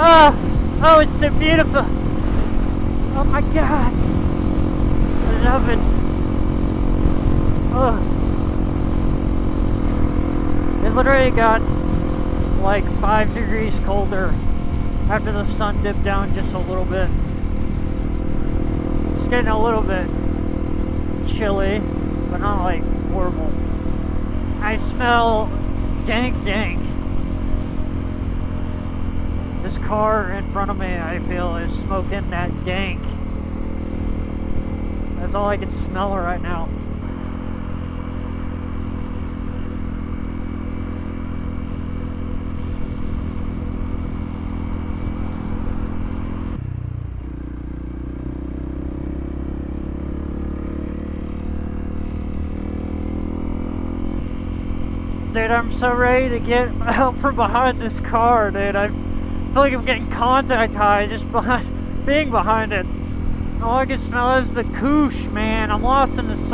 Oh, oh, it's so beautiful. Oh my God. I love it. Oh. It literally got like 5 degrees colder after the sun dipped down just a little bit. It's getting a little bit chilly, but not like horrible. I smell dank. This car in front of me, I feel, is smoking that dank. That's all I can smell right now. Dude, I'm so ready to get out from behind this car, dude. I feel like I'm getting contact high just being behind it. All I can smell is the koosh, man. I'm lost in the sauce.